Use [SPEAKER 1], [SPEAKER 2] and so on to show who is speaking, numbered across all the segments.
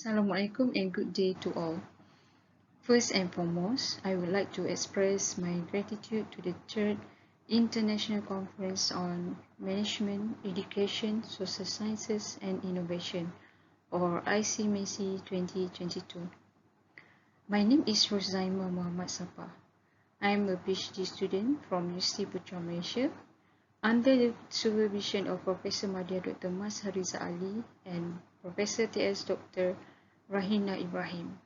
[SPEAKER 1] Assalamualaikum and good day to all. First and foremost, I would like to express my gratitude to the third International Conference on Management, Education, Social Sciences and Innovation, or ICMAC 2022. My name is Roszaimah Muhammad Sapah. I am a PhD student from Universiti Putra, Malaysia, under the supervision of Professor Madya Dr. Mas Hariza Ali and Professor T.S. Dr. Rahina Ibrahim.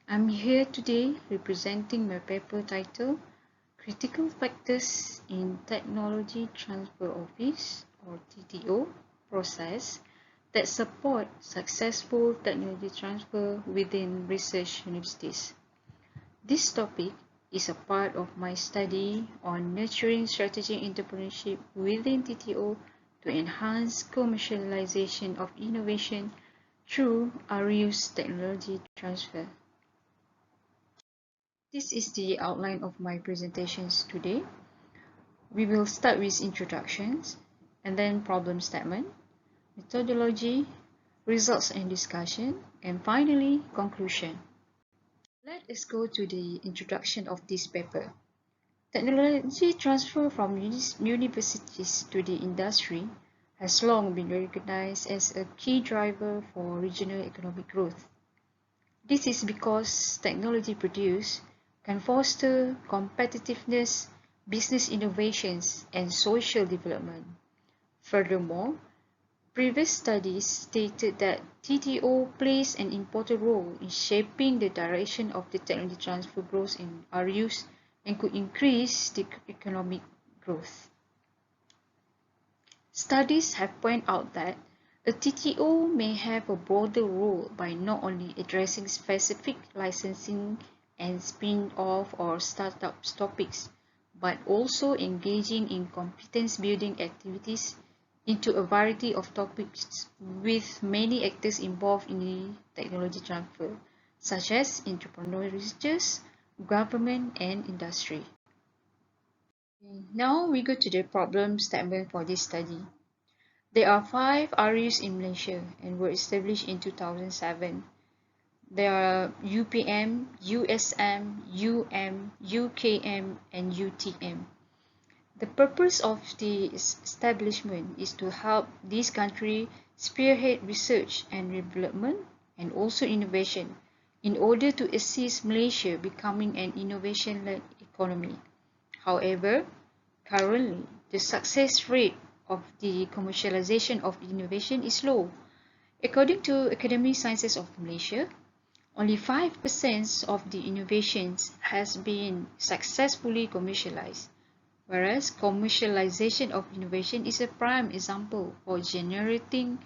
[SPEAKER 1] I'm here today representing my paper titled Critical Factors in Technology Transfer Office or TTO process that support successful technology transfer within research universities. This topic is a part of my study on nurturing strategic entrepreneurship within TTO to enhance commercialization of innovation through RU's technology transfer. This is the outline of my presentations today. We will start with introductions and then problem statement, methodology, results and discussion, and finally conclusion. Let us go to the introduction of this paper. Technology transfer from universities to the industry has long been recognized as a key driver for regional economic growth. This is because technology produced can foster competitiveness, business innovations, and social development. Furthermore, previous studies stated that TTO plays an important role in shaping the direction of the technology transfer growth in RUs and could increase the economic growth. Studies have pointed out that a TTO may have a broader role by not only addressing specific licensing and spin-off or startup topics, but also engaging in competence building activities into a variety of topics with many actors involved in the technology transfer, such as entrepreneurs, government, and industry. Now we go to the problem statement for this study. There are 5 RUs in Malaysia and were established in 2007. There are UPM, USM, UKM, and UTM. The purpose of the establishment is to help this country spearhead research and development and also innovation in order to assist Malaysia becoming an innovation-led economy. However, currently, the success rate of the commercialization of innovation is low. According to Academic Sciences of Malaysia, only 5% of the innovations has been successfully commercialized, whereas commercialization of innovation is a prime example for generating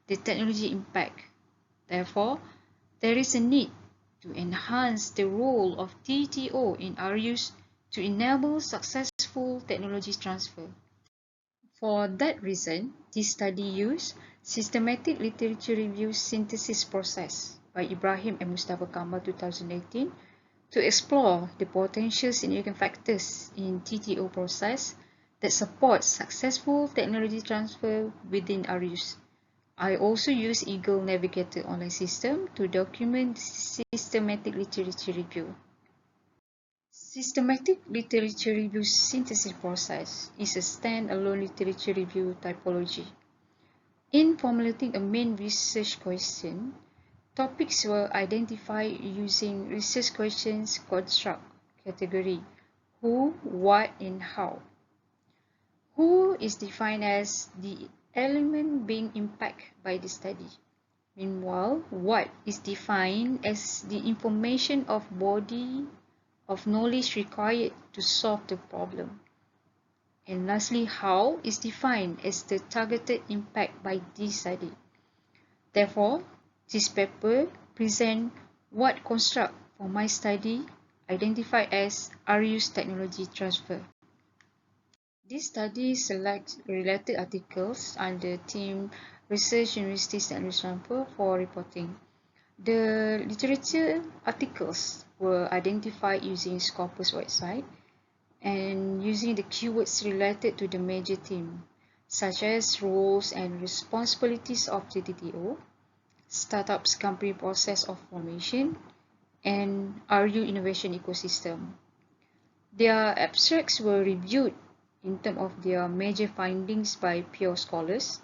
[SPEAKER 1] the technology impact. Therefore, there is a need to enhance the role of TTO in RUs to enable successful technology transfer. For that reason, this study used Systematic Literature Review Synthesis Process by Ibrahim and Mustafa Kamal 2018 to explore the potential significant factors in TTO process that support successful technology transfer within RUs. I also use Eagle Navigator online system to document systematic literature review. Systematic literature review synthesis process is a stand-alone literature review typology. In formulating a main research question, topics were identified using research questions construct category who, what, and how. Who is defined as the element being impacted by the study. Meanwhile, what is defined as the information of body of knowledge required to solve the problem. And lastly, how is defined as the targeted impact by this study. Therefore, this paper presents what construct for my study identified as RU's technology transfer. This study selects related articles under theme Research Universities Technology Transfer for reporting. The literature articles were identified using Scopus website and using the keywords related to the major theme, such as roles and responsibilities of the TTO, startups company process of formation, and RU innovation ecosystem. Their abstracts were reviewed in terms of their major findings by peer scholars,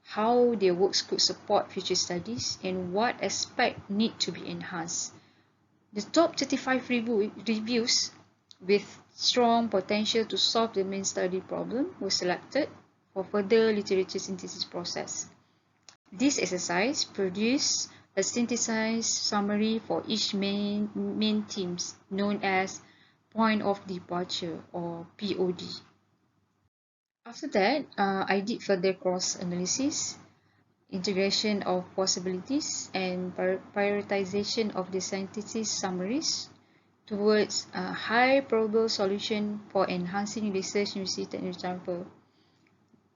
[SPEAKER 1] how their works could support future studies, and what aspects need to be enhanced. The top 35 reviews with strong potential to solve the main study problem were selected for further literature synthesis process. This exercise produced a synthesized summary for each main themes known as point of departure or POD. After that, I did further cross-analysis, integration of possibilities, and prioritization of the synthesis summaries towards a high probable solution for enhancing research university technology transfer.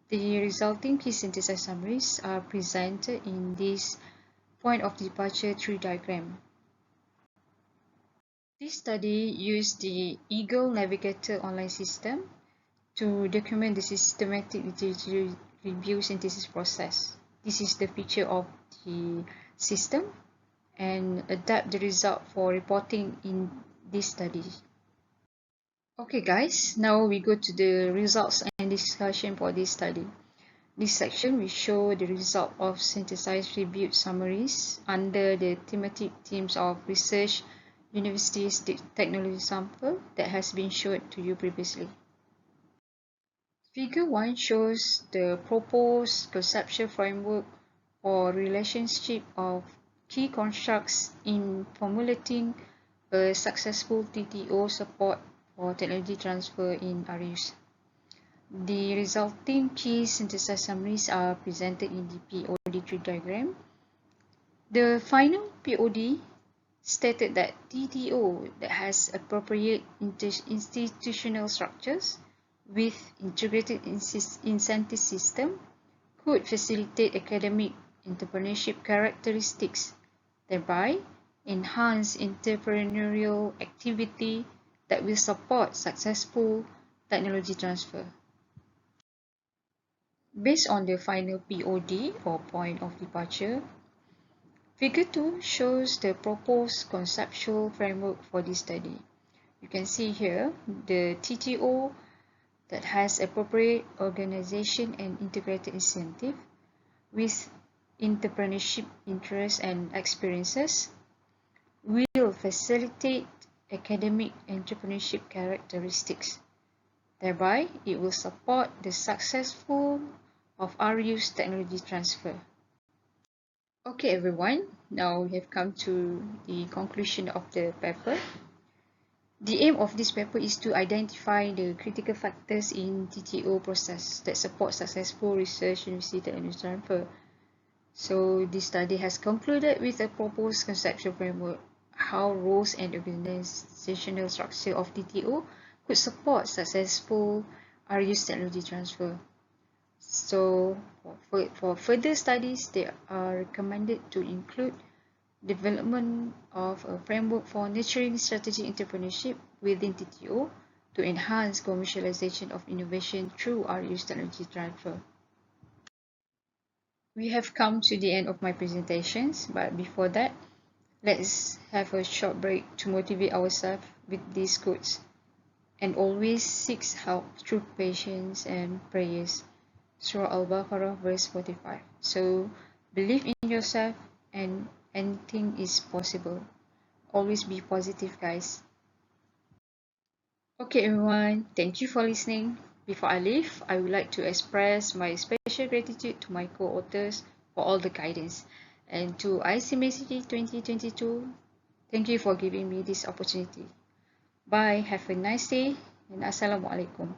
[SPEAKER 1] The resulting key synthesized summaries are presented in this point of departure tree diagram. This study used the Eagle Navigator online system to document the systematic literature review synthesis process. This is the feature of the system and adapt the result for reporting in this study. Okay guys, now we go to the results and discussion for this study. This section will show the result of synthesized review summaries under the thematic themes of research, universities, technology sample that has been shown to you previously. Figure 1 shows the proposed conceptual framework or relationship of key constructs in formulating a successful TTO support for technology transfer in RUs. The resulting key synthesized summaries are presented in the POD tree diagram. The final POD stated that TTO that has appropriate institutional structures with integrated incentive system could facilitate academic entrepreneurship characteristics, thereby enhance entrepreneurial activity that will support successful technology transfer. Based on the final POD or point of departure, Figure 2 shows the proposed conceptual framework for this study. You can see here the TTO that has appropriate organization and integrated incentive with entrepreneurship interests and experiences will facilitate academic entrepreneurship characteristics. Thereby, it will support the successful of RU's technology transfer. Okay everyone, now we have come to the conclusion of the paper. The aim of this paper is to identify the critical factors in TTO process that support successful research university technology transfer. So this study has concluded with a proposed conceptual framework, how roles and organizational structure of TTO could support successful RU's technology transfer. So for further studies, they are recommended to include development of a framework for nurturing strategic entrepreneurship within TTO to enhance commercialization of innovation through RU's technology transfer. We have come to the end of my presentations, but before that, let's have a short break to motivate ourselves with these quotes. And always seeks help through patience and prayers. Surah Al-Baqarah verse 45. So believe in yourself and anything is possible. Always be positive guys. Okay everyone, thank you for listening. Before I leave, I would like to express my special gratitude to my co-authors for all the guidance, and to ICMACG 2022, thank you for giving me this opportunity. Bye, have a nice day, and Assalamualaikum.